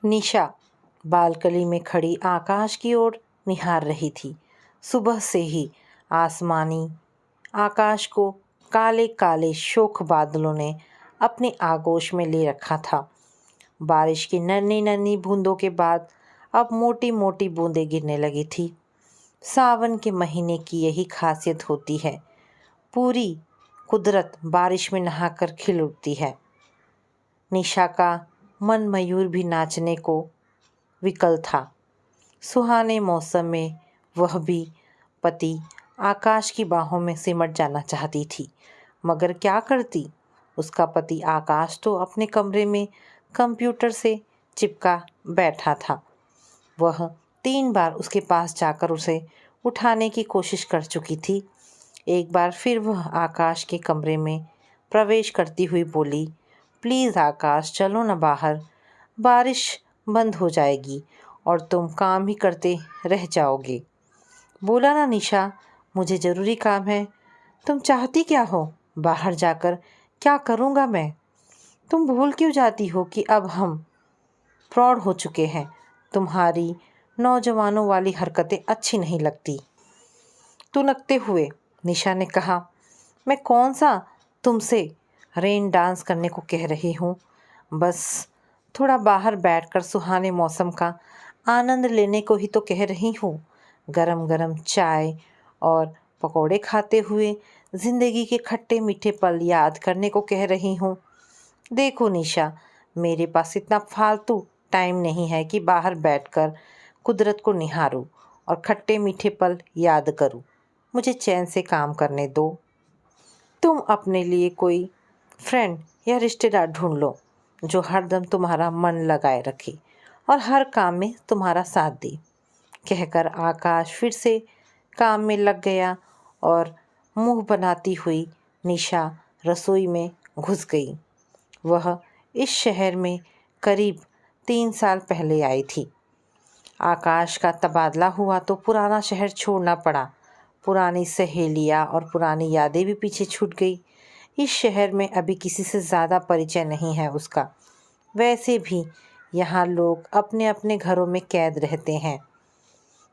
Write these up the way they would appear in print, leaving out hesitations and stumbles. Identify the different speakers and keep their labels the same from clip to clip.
Speaker 1: निशा balcony में खड़ी आकाश की ओर निहार रही थी। सुबह से ही आसमानी आकाश को काले काले शोख बादलों ने अपने आगोश में ले रखा था। बारिश की नन्ही नन्ही बूंदों के बाद अब मोटी मोटी बूंदें गिरने लगी थी। सावन के महीने की यही खासियत होती है, पूरी कुदरत बारिश में नहाकर खिल उठती है। निशा का मन मयूर भी नाचने को विकल था। सुहाने मौसम में वह भी पति आकाश की बाहों में सिमट जाना चाहती थी, मगर क्या करती। उसका पति आकाश तो अपने कमरे में कंप्यूटर से चिपका बैठा था। वह 3 बार उसके पास जाकर उसे उठाने की कोशिश कर चुकी थी। एक बार फिर वह आकाश के कमरे में प्रवेश करती हुई बोली, प्लीज़ आकाश, चलो ना बाहर, बारिश बंद हो जाएगी और तुम काम ही करते रह जाओगे। बोला ना निशा, मुझे ज़रूरी काम है। तुम चाहती क्या हो? बाहर जाकर क्या करूँगा मैं? तुम भूल क्यों जाती हो कि अब हम प्रौढ़ हो चुके हैं? तुम्हारी नौजवानों वाली हरकतें अच्छी नहीं लगती। तुनकते हुए निशा ने कहा, मैं कौन सा तुमसे रेन डांस करने को कह रही हूँ, बस थोड़ा बाहर बैठकर सुहाने मौसम का आनंद लेने को ही तो कह रही हूँ। गरम गरम चाय और पकौड़े खाते हुए ज़िंदगी के खट्टे मीठे पल याद करने को कह रही हूँ। देखो निशा, मेरे पास इतना फालतू टाइम नहीं है कि बाहर बैठकर कुदरत को निहारूं और खट्टे मीठे पल याद करूं। मुझे चैन से काम करने दो। तुम अपने लिए कोई फ्रेंड या रिश्तेदार ढूंढ लो जो हरदम तुम्हारा मन लगाए रखे और हर काम में तुम्हारा साथ दे। कहकर आकाश फिर से काम में लग गया और मुंह बनाती हुई निशा रसोई में घुस गई। वह इस शहर में करीब 3 साल पहले आई थी। आकाश का तबादला हुआ तो पुराना शहर छोड़ना पड़ा। पुरानी सहेलियाँ और पुरानी यादें भी पीछे छूट गई। इस शहर में अभी किसी से ज़्यादा परिचय नहीं है उसका। वैसे भी यहाँ लोग अपने अपने घरों में कैद रहते हैं।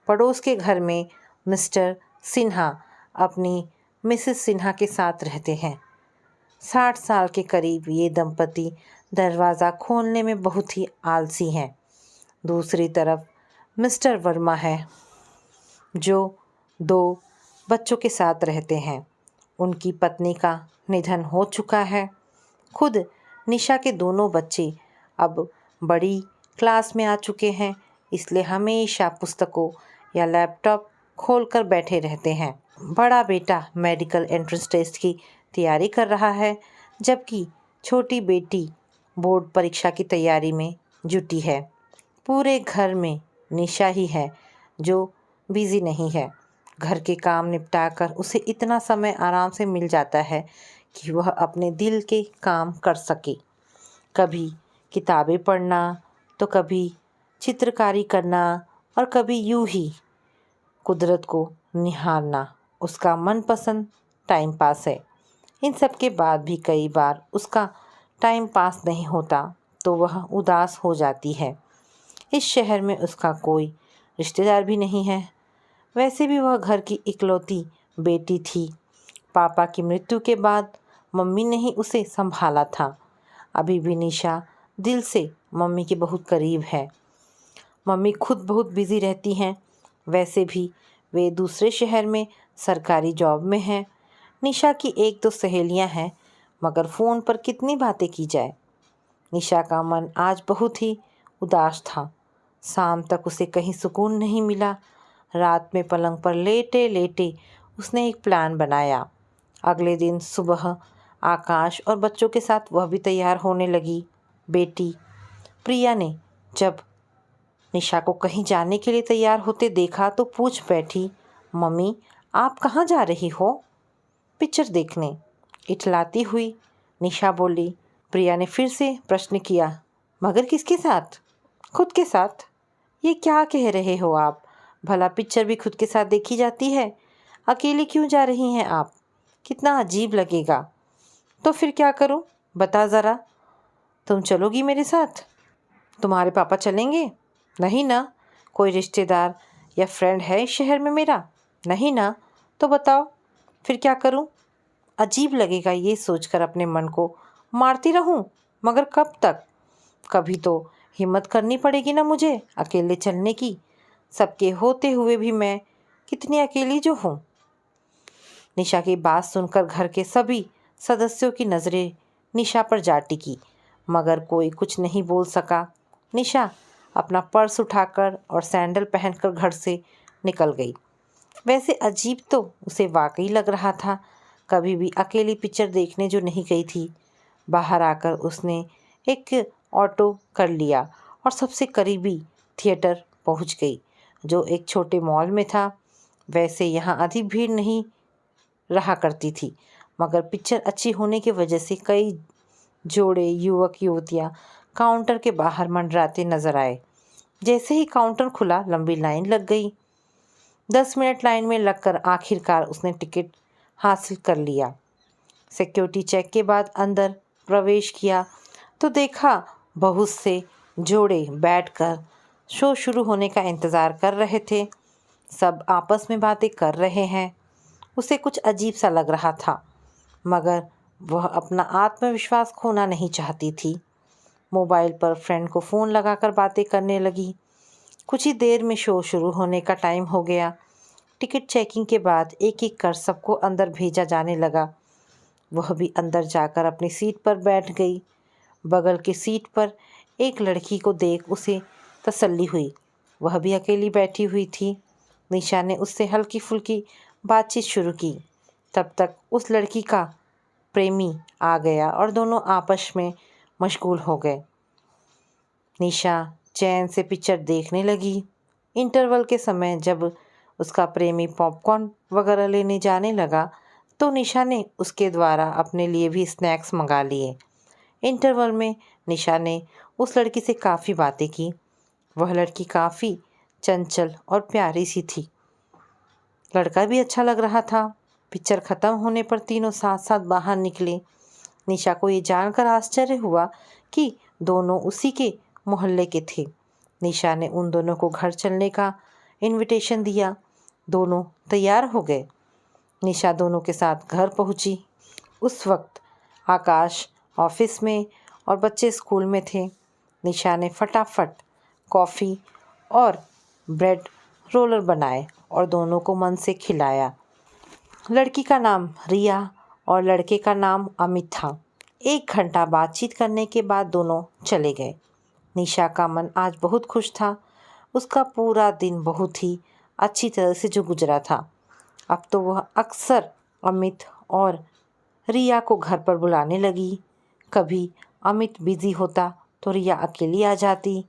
Speaker 1: पड़ोस के घर में मिस्टर सिन्हा अपनी मिसेस सिन्हा के साथ रहते हैं। 60 साल के करीब ये दंपति दरवाज़ा खोलने में बहुत ही आलसी हैं। दूसरी तरफ मिस्टर वर्मा है जो 2 बच्चों के साथ रहते हैं। उनकी पत्नी का निधन हो चुका है। खुद निशा के दोनों बच्चे अब बड़ी क्लास में आ चुके हैं, इसलिए हमेशा पुस्तकों या लैपटॉप खोलकर बैठे रहते हैं। बड़ा बेटा मेडिकल एंट्रेंस टेस्ट की तैयारी कर रहा है, जबकि छोटी बेटी बोर्ड परीक्षा की तैयारी में जुटी है। पूरे घर में निशा ही है जो बिज़ी नहीं है। घर के काम निपटाकर उसे इतना समय आराम से मिल जाता है कि वह अपने दिल के काम कर सके। कभी किताबें पढ़ना, तो कभी चित्रकारी करना और कभी यूं ही कुदरत को निहारना उसका मनपसंद टाइम पास है। इन सब के बाद भी कई बार उसका टाइम पास नहीं होता तो वह उदास हो जाती है। इस शहर में उसका कोई रिश्तेदार भी नहीं है। वैसे भी वह घर की इकलौती बेटी थी। पापा की मृत्यु के बाद मम्मी ने ही उसे संभाला था। अभी भी निशा दिल से मम्मी के बहुत करीब है। मम्मी खुद बहुत बिज़ी रहती हैं। वैसे भी वे दूसरे शहर में सरकारी जॉब में हैं। निशा की 1-2 सहेलियां हैं, मगर फ़ोन पर कितनी बातें की जाए। निशा का मन आज बहुत ही उदास था। शाम तक उसे कहीं सुकून नहीं मिला। रात में पलंग पर लेटे लेटे उसने एक प्लान बनाया। अगले दिन सुबह आकाश और बच्चों के साथ वह भी तैयार होने लगी। बेटी प्रिया ने जब निशा को कहीं जाने के लिए तैयार होते देखा तो पूछ बैठी, मम्मी आप कहाँ जा रही हो? पिक्चर देखने। इठलाती हुई निशा बोली। प्रिया ने फिर से प्रश्न किया, मगर किसके साथ? खुद के साथ। ये क्या कह रहे हो आप? भला पिक्चर भी खुद के साथ देखी जाती है? अकेले क्यों जा रही हैं आप? कितना अजीब लगेगा। तो फिर क्या करूं? बता ज़रा, तुम चलोगी मेरे साथ? तुम्हारे पापा चलेंगे? नहीं ना। कोई रिश्तेदार या फ्रेंड है इस शहर में मेरा? नहीं ना। तो बताओ फिर क्या करूं? अजीब लगेगा ये सोचकर अपने मन को मारती रहूं, मगर कब तक? कभी तो हिम्मत करनी पड़ेगी ना मुझे अकेले चलने की। सबके होते हुए भी मैं कितनी अकेली जो हूँ। निशा की बात सुनकर घर के सभी सदस्यों की नज़रें निशा पर जा टिकी, मगर कोई कुछ नहीं बोल सका। निशा अपना पर्स उठाकर और सैंडल पहनकर घर से निकल गई। वैसे अजीब तो उसे वाकई लग रहा था, कभी भी अकेली पिक्चर देखने जो नहीं गई थी। बाहर आकर उसने एक ऑटो कर लिया और सबसे करीबी थिएटर पहुंच गई, जो एक छोटे मॉल में था। वैसे यहाँ अधिक भीड़ नहीं रहा करती थी, मगर पिक्चर अच्छी होने की वजह से कई जोड़े युवक युवतियाँ काउंटर के बाहर मंडराते नजर आए। जैसे ही काउंटर खुला लंबी लाइन लग गई। 10 मिनट लाइन में लगकर आखिरकार उसने टिकट हासिल कर लिया। सिक्योरिटी चेक के बाद अंदर प्रवेश किया तो देखा बहुत से जोड़े बैठकर शो शुरू होने का इंतज़ार कर रहे थे। सब आपस में बातें कर रहे हैं। उसे कुछ अजीब सा लग रहा था, मगर वह अपना आत्मविश्वास खोना नहीं चाहती थी। मोबाइल पर फ्रेंड को फ़ोन लगाकर बातें करने लगी। कुछ ही देर में शो शुरू होने का टाइम हो गया। टिकट चेकिंग के बाद एक एक कर सबको अंदर भेजा जाने लगा। वह भी अंदर जाकर अपनी सीट पर बैठ गई। बगल की सीट पर एक लड़की को देख उसे तसल्ली हुई। वह भी अकेली बैठी हुई थी। निशा ने उससे हल्की फुल्की बातचीत शुरू की। तब तक उस लड़की का प्रेमी आ गया और दोनों आपस में मशगूल हो गए। निशा चैन से पिक्चर देखने लगी। इंटरवल के समय जब उसका प्रेमी पॉपकॉर्न वगैरह लेने जाने लगा तो निशा ने उसके द्वारा अपने लिए भी स्नैक्स मंगा लिए। इंटरवल में निशा ने उस लड़की से काफ़ी बातें की। वह लड़की काफ़ी चंचल और प्यारी सी थी। लड़का भी अच्छा लग रहा था। पिक्चर ख़त्म होने पर तीनों साथ साथ बाहर निकले। निशा को ये जानकर आश्चर्य हुआ कि दोनों उसी के मोहल्ले के थे। निशा ने उन दोनों को घर चलने का इनविटेशन दिया। दोनों तैयार हो गए। निशा दोनों के साथ घर पहुंची। उस वक्त आकाश ऑफिस में और बच्चे स्कूल में थे। निशा ने फटाफट कॉफ़ी और ब्रेड रोलर बनाए और दोनों को मन से खिलाया। लड़की का नाम रिया और लड़के का नाम अमित था। 1 घंटा बातचीत करने के बाद दोनों चले गए। निशा का मन आज बहुत खुश था। उसका पूरा दिन बहुत ही अच्छी तरह से जो गुजरा था। अब तो वह अक्सर अमित और रिया को घर पर बुलाने लगी। कभी अमित बिज़ी होता तो रिया अकेली आ जाती।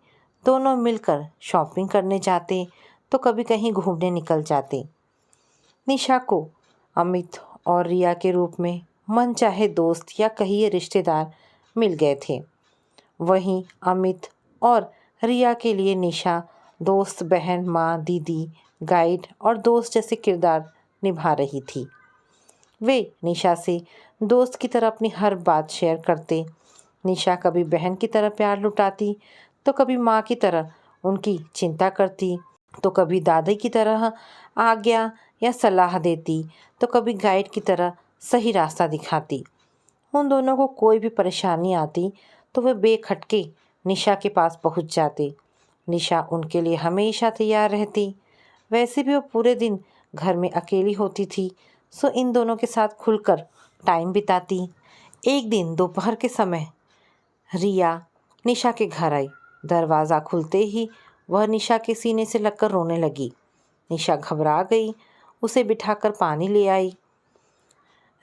Speaker 1: दोनों मिलकर शॉपिंग करने जाते तो कभी कहीं घूमने निकल जाते। निशा को अमित और रिया के रूप में मनचाहे दोस्त या कहिए रिश्तेदार मिल गए थे। वहीं अमित और रिया के लिए निशा दोस्त, बहन, माँ, दीदी, गाइड और दोस्त जैसे किरदार निभा रही थी। वे निशा से दोस्त की तरह अपनी हर बात शेयर करते। निशा कभी बहन की तरह प्यार लुटाती तो कभी माँ की तरह उनकी चिंता करती, तो कभी दादी की तरह आज्ञा या सलाह देती, तो कभी गाइड की तरह सही रास्ता दिखाती। उन दोनों को कोई भी परेशानी आती तो वे बेखटके निशा के पास पहुंच जाते। निशा उनके लिए हमेशा तैयार रहती। वैसे भी वो पूरे दिन घर में अकेली होती थी, सो इन दोनों के साथ खुलकर टाइम बिताती। एक दिन दोपहर के समय रिया निशा के घर आई। दरवाज़ा खुलते ही वह निशा के सीने से लगकर रोने लगी। निशा घबरा गई, उसे बिठाकर पानी ले आई।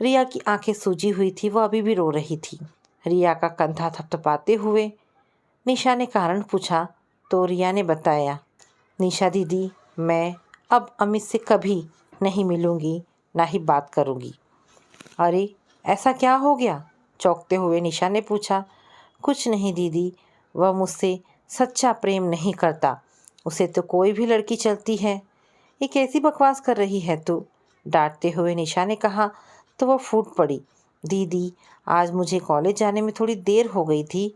Speaker 1: रिया की आंखें सूजी हुई थी, वह अभी भी रो रही थी। रिया का कंधा थपथपाते हुए निशा ने कारण पूछा तो रिया ने बताया, निशा दीदी, मैं अब अमित से कभी नहीं मिलूँगी, ना ही बात करूँगी। अरे ऐसा क्या हो गया? चौंकते हुए निशा ने पूछा। कुछ नहीं दीदी, वह मुझसे सच्चा प्रेम नहीं करता। उसे तो कोई भी लड़की चलती है। ये कैसी बकवास कर रही है तू? डांटते हुए निशा ने कहा तो वह फूट पड़ी। दीदी, आज मुझे कॉलेज जाने में थोड़ी देर हो गई थी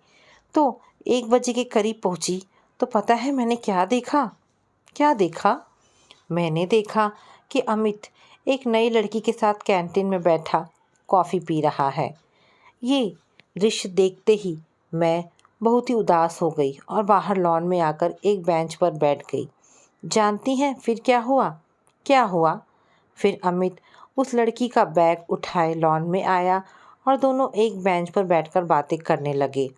Speaker 1: तो 1 बजे के करीब पहुंची तो पता है मैंने क्या देखा? क्या देखा? मैंने देखा कि अमित एक नई लड़की के साथ कैंटीन में बैठा कॉफ़ी पी रहा है। ये दृश्य देखते ही मैं बहुत ही उदास हो गई और बाहर लॉन में आकर एक बेंच पर बैठ गई। जानती हैं फिर क्या हुआ? क्या हुआ? फिर अमित उस लड़की का बैग उठाए लॉन में आया और दोनों एक बेंच पर बैठकर बातें करने लगे।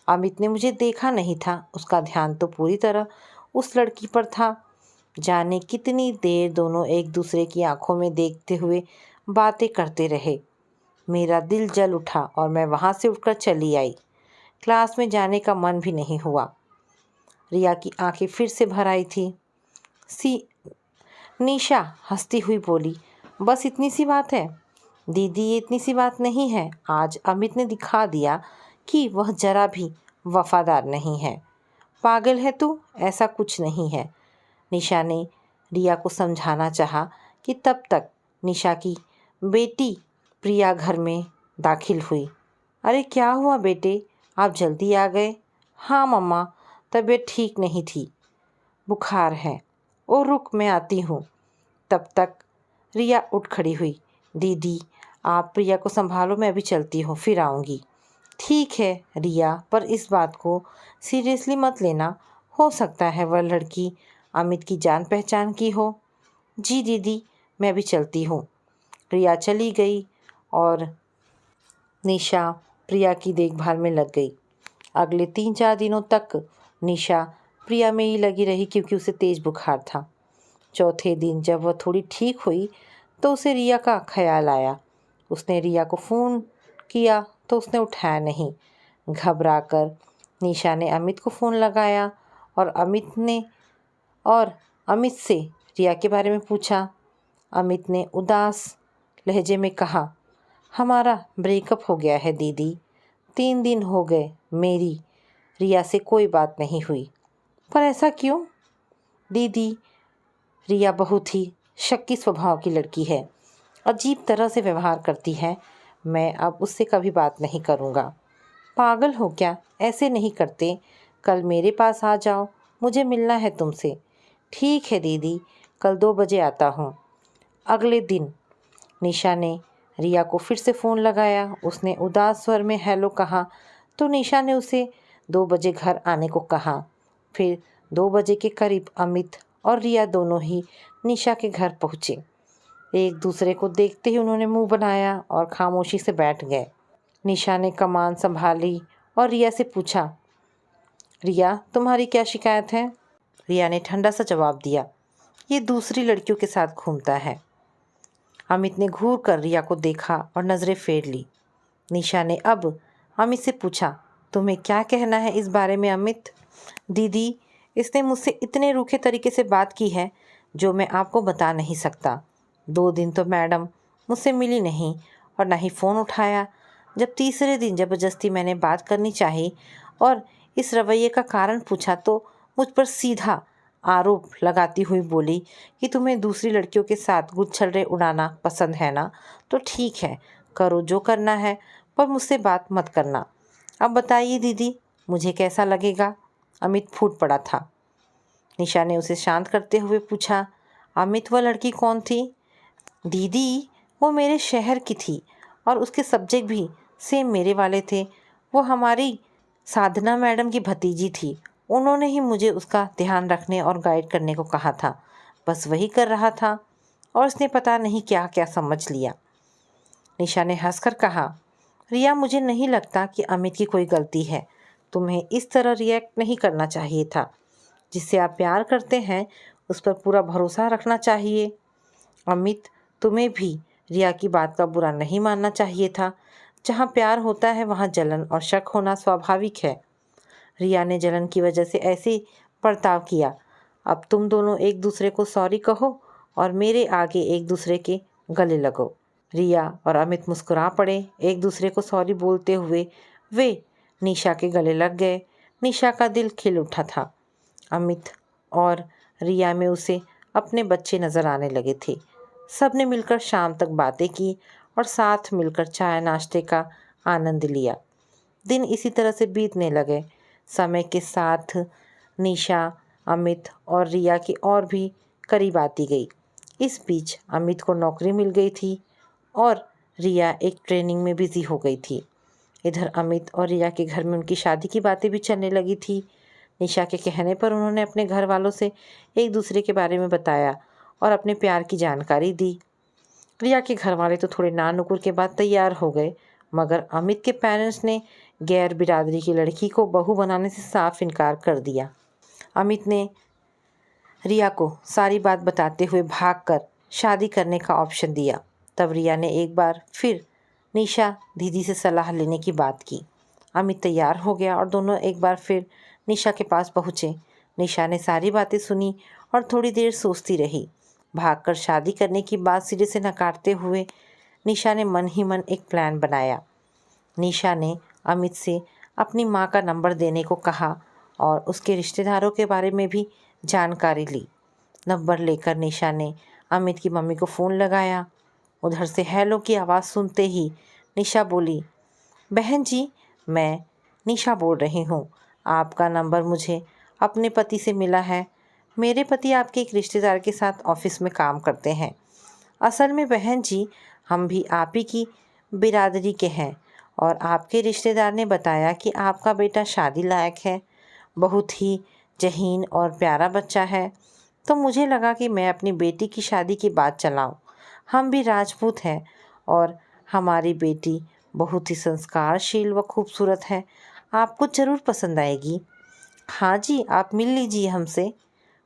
Speaker 1: अमित ने मुझे देखा नहीं था, उसका ध्यान तो पूरी तरह उस लड़की पर था। जाने कितनी देर दोनों एक दूसरे की आंखों में देखते हुए बातें करते रहे। मेरा दिल जल उठा और मैं वहाँ से उठकर चली आई। क्लास में जाने का मन भी नहीं हुआ। रिया की आंखें फिर से भर आई थी। निशा हंसती हुई बोली, बस इतनी सी बात है? दीदी ये इतनी सी बात नहीं है। आज अमित ने दिखा दिया कि वह जरा भी वफादार नहीं है। पागल है तू, ऐसा कुछ नहीं है। निशा ने रिया को समझाना चाहा कि तब तक निशा की बेटी प्रिया घर में दाखिल हुई। अरे क्या हुआ बेटे, आप जल्दी आ गए? हाँ मम्मा, तबीयत ठीक नहीं थी, बुखार है। ओ रुक, मैं आती हूँ। तब तक रिया उठ खड़ी हुई। दीदी आप प्रिया को संभालो, मैं अभी चलती हूँ, फिर आऊँगी। ठीक है रिया, पर इस बात को सीरियसली मत लेना। हो सकता है वह लड़की अमित की जान पहचान की हो। जी दीदी, मैं भी चलती हूँ। रिया चली गई और निशा प्रिया की देखभाल में लग गई। अगले 3-4 दिनों तक निशा प्रिया में ही लगी रही क्योंकि उसे तेज बुखार था। चौथे दिन जब वह थोड़ी ठीक हुई तो उसे रिया का ख्याल आया। उसने रिया को फ़ोन किया तो उसने उठाया नहीं। घबराकर निशा ने अमित को फ़ोन लगाया और अमित से रिया के बारे में पूछा। अमित ने उदास लहजे में कहा, हमारा ब्रेकअप हो गया है दीदी। 3 दिन हो गए मेरी रिया से कोई बात नहीं हुई। पर ऐसा क्यों? दीदी रिया बहुत ही शक्की स्वभाव की लड़की है, अजीब तरह से व्यवहार करती है। मैं अब उससे कभी बात नहीं करूँगा। पागल हो क्या, ऐसे नहीं करते। कल मेरे पास आ जाओ, मुझे मिलना है तुमसे। ठीक है दीदी, कल 2 बजे आता हूँ। अगले दिन निशा ने रिया को फिर से फ़ोन लगाया। उसने उदास स्वर में हेलो कहा तो निशा ने उसे 2 बजे घर आने को कहा। फिर 2 बजे के करीब अमित और रिया दोनों ही निशा के घर पहुँचे। एक दूसरे को देखते ही उन्होंने मुंह बनाया और खामोशी से बैठ गए। निशा ने कमान संभाली और रिया से पूछा, रिया तुम्हारी क्या शिकायत है? रिया ने ठंडा सा जवाब दिया, ये दूसरी लड़कियों के साथ घूमता है। अमित ने घूर कर रिया को देखा और नज़रें फेर ली। निशा ने अब अमित से पूछा, तुम्हें क्या कहना है इस बारे में अमित? दीदी इसने मुझसे इतने रूखे तरीके से बात की है जो मैं आपको बता नहीं सकता। 2 दिन तो मैडम मुझसे मिली नहीं और ना ही फ़ोन उठाया। जब तीसरे दिन ज़बरदस्ती मैंने बात करनी चाहिए और इस रवैये का कारण पूछा तो मुझ पर सीधा आरोप लगाती हुई बोली कि तुम्हें दूसरी लड़कियों के साथ गुच्छल्ले उड़ाना पसंद है ना, तो ठीक है करो जो करना है, पर मुझसे बात मत करना। अब बताइए दीदी मुझे कैसा लगेगा? अमित फूट पड़ा था। निशा ने उसे शांत करते हुए पूछा, अमित वह लड़की कौन थी? दीदी वो मेरे शहर की थी और उसके सब्जेक्ट भी सेम मेरे वाले थे। वो हमारी साधना मैडम की भतीजी थी। उन्होंने ही मुझे उसका ध्यान रखने और गाइड करने को कहा था। बस वही कर रहा था और उसने पता नहीं क्या क्या समझ लिया। निशा ने हंसकर कहा, रिया मुझे नहीं लगता कि अमित की कोई गलती है। तुम्हें इस तरह रिएक्ट नहीं करना चाहिए था। जिससे आप प्यार करते हैं उस पर पूरा भरोसा रखना चाहिए। अमित तुम्हें भी रिया की बात का बुरा नहीं मानना चाहिए था। जहाँ प्यार होता है वहाँ जलन और शक होना स्वाभाविक है। रिया ने जलन की वजह से ऐसे बर्ताव किया। अब तुम दोनों एक दूसरे को सॉरी कहो और मेरे आगे एक दूसरे के गले लगो। रिया और अमित मुस्कुरा पड़े। एक दूसरे को सॉरी बोलते हुए वे निशा के गले लग गए। निशा का दिल खिल उठा था। अमित और रिया में उसे अपने बच्चे नज़र आने लगे थे। सब ने मिलकर शाम तक बातें की और साथ मिलकर चाय नाश्ते का आनंद लिया। दिन इसी तरह से बीतने लगे। समय के साथ निशा, अमित और रिया की और भी करीब आती गई। इस बीच अमित को नौकरी मिल गई थी और रिया एक ट्रेनिंग में बिजी हो गई थी। इधर अमित और रिया के घर में उनकी शादी की बातें भी चलने लगी थी। निशा के कहने पर उन्होंने अपने घर वालों से एक दूसरे के बारे में बताया और अपने प्यार की जानकारी दी। रिया के घर वाले तो थोड़े नानुकुर के बाद तैयार हो गए, मगर अमित के पेरेंट्स ने गैर बिरादरी की लड़की को बहू बनाने से साफ इनकार कर दिया। अमित ने रिया को सारी बात बताते हुए भागकर शादी करने का ऑप्शन दिया। तब रिया ने एक बार फिर निशा दीदी से सलाह लेने की बात की। अमित तैयार हो गया और दोनों एक बार फिर निशा के पास पहुँचे। निशा ने सारी बातें सुनी और थोड़ी देर सोचती रही। भागकर शादी करने की बात सिरे से नकारते हुए निशा ने मन ही मन एक प्लान बनाया। निशा ने अमित से अपनी माँ का नंबर देने को कहा और उसके रिश्तेदारों के बारे में भी जानकारी ली। नंबर लेकर निशा ने अमित की मम्मी को फ़ोन लगाया। उधर से हेलो की आवाज़ सुनते ही निशा बोली, बहन जी, मैं निशा बोल रही हूँ। आपका नंबर मुझे अपने पति से मिला है। मेरे पति आपके एक रिश्तेदार के साथ ऑफिस में काम करते हैं। असल में बहन जी, हम भी आप ही की बिरादरी के हैं और आपके रिश्तेदार ने बताया कि आपका बेटा शादी लायक है, बहुत ही जहीन और प्यारा बच्चा है। तो मुझे लगा कि मैं अपनी बेटी की शादी की बात चलाऊं। हम भी राजपूत हैं और हमारी बेटी बहुत ही संस्कारशील व खूबसूरत है। आपको ज़रूर पसंद आएगी। हाँ जी, आप मिल लीजिए हमसे।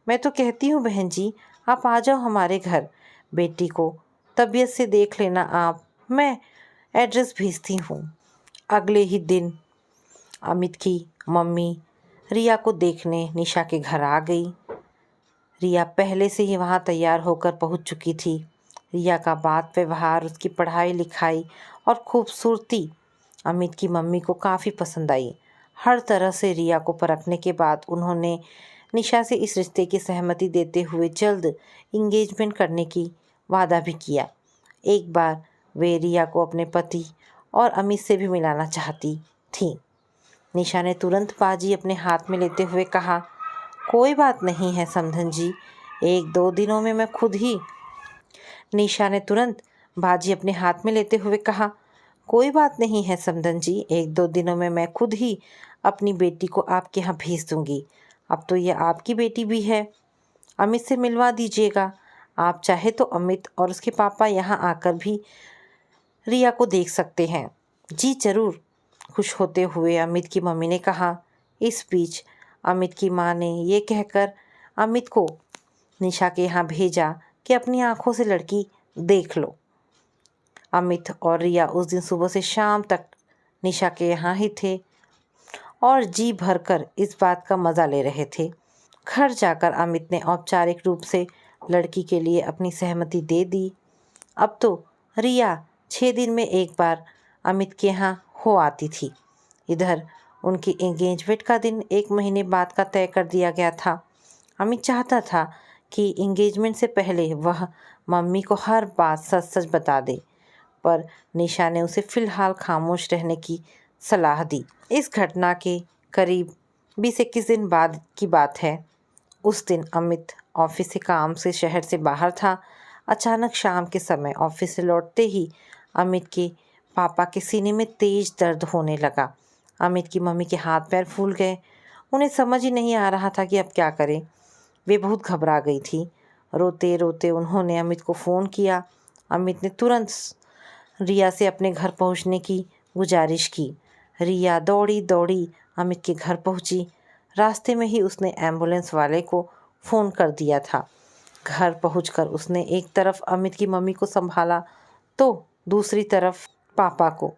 Speaker 1: मैं तो कहती हूँ बहन जी, आप आ जाओ हमारे घर। बेटी को तबीयत से देख लेना आप। मैं एड्रेस भेजती हूँ। अगले ही दिन अमित की मम्मी रिया को देखने निशा के घर आ गई। रिया पहले से ही वहाँ तैयार होकर पहुँच चुकी थी। रिया का बात व्यवहार, उसकी पढ़ाई लिखाई और खूबसूरती अमित की मम्मी को काफ़ी पसंद आई। हर तरह से रिया को परखने के बाद उन्होंने निशा से इस रिश्ते की सहमति देते हुए जल्द इंगेजमेंट करने की वादा भी किया। एक बार वे रिया को अपने पति और अमित से भी मिलाना चाहती थी। निशा ने तुरंत बाजी अपने हाथ में लेते हुए कहा, कोई बात नहीं है समधन जी, 1-2 दिनों में मैं खुद ही। निशा ने तुरंत बाजी अपने हाथ में लेते हुए कहा, कोई बात नहीं है समधन जी, 1-2 दिनों में मैं खुद ही अपनी बेटी को आपके यहाँ भेज दूंगी। अब तो ये आपकी बेटी भी है। अमित से मिलवा दीजिएगा। आप चाहे तो अमित और उसके पापा यहाँ आकर भी रिया को देख सकते हैं। जी ज़रूर, खुश होते हुए अमित की मम्मी ने कहा। इस बीच अमित की माँ ने ये कहकर अमित को निशा के यहाँ भेजा कि अपनी आंखों से लड़की देख लो। अमित और रिया उस दिन सुबह से शाम तक निशा के यहाँ ही थे और जी भरकर इस बात का मज़ा ले रहे थे। घर जाकर अमित ने औपचारिक रूप से लड़की के लिए अपनी सहमति दे दी। अब तो रिया 6 दिन में एक बार अमित के यहाँ हो आती थी। इधर उनकी एंगेजमेंट का दिन 1 महीने बाद का तय कर दिया गया था। अमित चाहता था कि एंगेजमेंट से पहले वह मम्मी को हर बात सच सच बता दे, पर निशा ने उसे फ़िलहाल खामोश रहने की सलाह दी। इस घटना के करीब 20-21 दिन बाद की बात है। उस दिन अमित ऑफिस से काम से शहर से बाहर था। अचानक शाम के समय ऑफिस से लौटते ही अमित के पापा के सीने में तेज दर्द होने लगा। अमित की मम्मी के हाथ पैर फूल गए। उन्हें समझ ही नहीं आ रहा था कि अब क्या करें। वे बहुत घबरा गई थी। रोते रोते उन्होंने अमित को फ़ोन किया। अमित ने तुरंत रिया से अपने घर पहुंचने की गुजारिश की। रिया दौड़ी दौड़ी अमित के घर पहुंची। रास्ते में ही उसने एम्बुलेंस वाले को फ़ोन कर दिया था। घर पहुंचकर उसने एक तरफ अमित की मम्मी को संभाला तो दूसरी तरफ पापा को।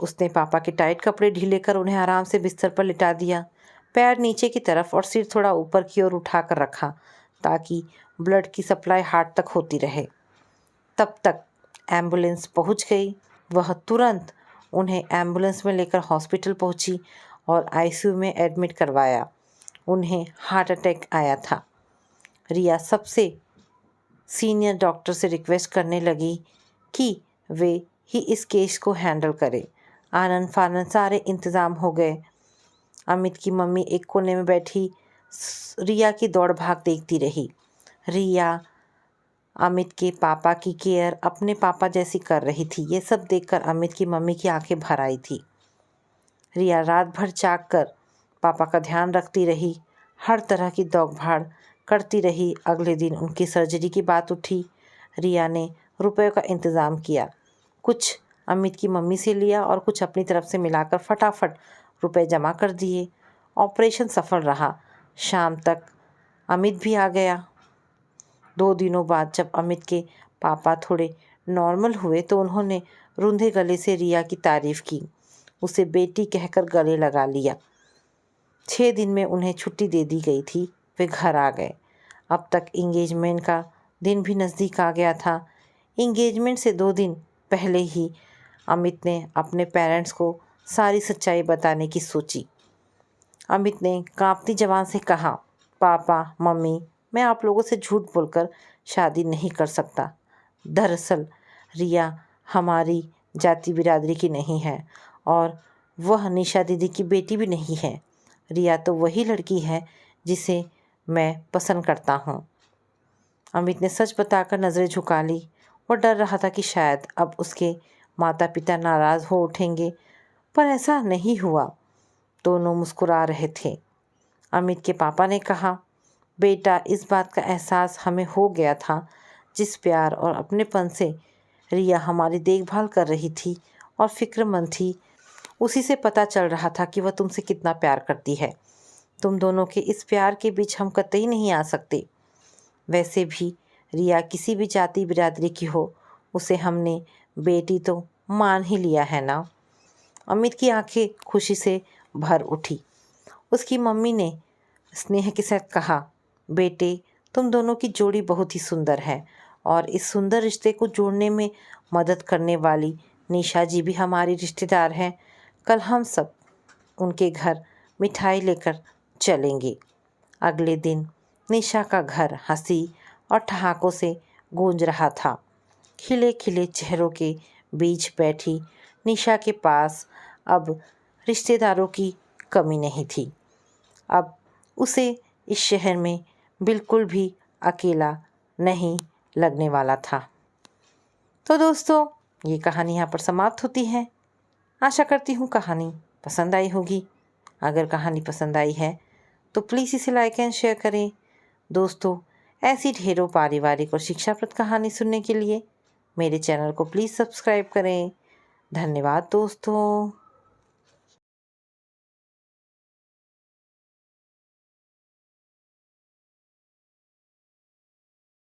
Speaker 1: उसने पापा के टाइट कपड़े ढीले कर उन्हें आराम से बिस्तर पर लिटा दिया। पैर नीचे की तरफ और सिर थोड़ा ऊपर की ओर उठाकर रखा ताकि ब्लड की सप्लाई हार्ट तक होती रहे। तब तक एम्बुलेंस पहुंच गई। वह तुरंत उन्हें एम्बुलेंस में लेकर हॉस्पिटल पहुंची और आईसीयू में एडमिट करवाया। उन्हें हार्ट अटैक आया था। रिया सबसे सीनियर डॉक्टर से रिक्वेस्ट करने लगी कि वे ही इस केस को हैंडल करें। आनन फानन सारे इंतज़ाम हो गए। अमित की मम्मी एक कोने में बैठी रिया की दौड़ भाग देखती रही। रिया अमित के पापा की केयर अपने पापा जैसी कर रही थी। ये सब देखकर अमित की मम्मी की आंखें भर आई थी। रिया रात भर जाग कर पापा का ध्यान रखती रही, हर तरह की दौड़भाग करती रही। अगले दिन उनकी सर्जरी की बात उठी। रिया ने रुपयों का इंतज़ाम किया, कुछ अमित की मम्मी से लिया और कुछ अपनी तरफ से मिलाकर फटाफट रुपए जमा कर दिए। ऑपरेशन सफल रहा। शाम तक अमित भी आ गया। 2 दिनों बाद जब अमित के पापा थोड़े नॉर्मल हुए तो उन्होंने रूंधे गले से रिया की तारीफ़ की, उसे बेटी कहकर गले लगा लिया। 6 दिन में उन्हें छुट्टी दे दी गई थी। वे घर आ गए। अब तक इंगेजमेंट का दिन भी नज़दीक आ गया था। इंगेजमेंट से 2 दिन पहले ही अमित ने अपने पेरेंट्स को सारी सच्चाई बताने की सोची। अमित ने कांपती ज़बान से कहा, पापा मम्मी, मैं आप लोगों से झूठ बोलकर शादी नहीं कर सकता। दरअसल रिया हमारी जाति बिरादरी की नहीं है और वह निशा दीदी की बेटी भी नहीं है। रिया तो वही लड़की है जिसे मैं पसंद करता हूँ। अमित ने सच बताकर नज़रें झुका ली। वो डर रहा था कि शायद अब उसके माता पिता नाराज़ हो उठेंगे, पर ऐसा नहीं हुआ। दोनों मुस्कुरा रहे थे। अमित के पापा ने कहा, बेटा, इस बात का एहसास हमें हो गया था। जिस प्यार और अपनेपन से रिया हमारी देखभाल कर रही थी और फिक्रमंद थी, उसी से पता चल रहा था कि वह तुमसे कितना प्यार करती है। तुम दोनों के इस प्यार के बीच हम कतई नहीं आ सकते। वैसे भी रिया किसी भी जाति बिरादरी की हो, उसे हमने बेटी तो मान ही लिया है ना। अमित की आंखें खुशी से भर उठी। उसकी मम्मी ने स्नेह के साथ कहा, बेटे, तुम दोनों की जोड़ी बहुत ही सुंदर है और इस सुंदर रिश्ते को जोड़ने में मदद करने वाली निशा जी भी हमारी रिश्तेदार हैं। कल हम सब उनके घर मिठाई लेकर चलेंगे। अगले दिन निशा का घर हंसी और ठहाकों से गूंज रहा था। खिले खिले चेहरों के बीच बैठी निशा के पास अब रिश्तेदारों की कमी नहीं थी। अब उसे इस शहर में बिल्कुल भी अकेला नहीं लगने वाला था। तो दोस्तों, ये कहानी यहाँ पर समाप्त होती है। आशा करती हूँ कहानी पसंद आई होगी। अगर कहानी पसंद आई है तो प्लीज़ इसे लाइक एंड शेयर करें। दोस्तों, ऐसी ढेरों पारिवारिक और शिक्षाप्रद कहानी सुनने के लिए मेरे चैनल को प्लीज़ सब्सक्राइब करें। धन्यवाद दोस्तों।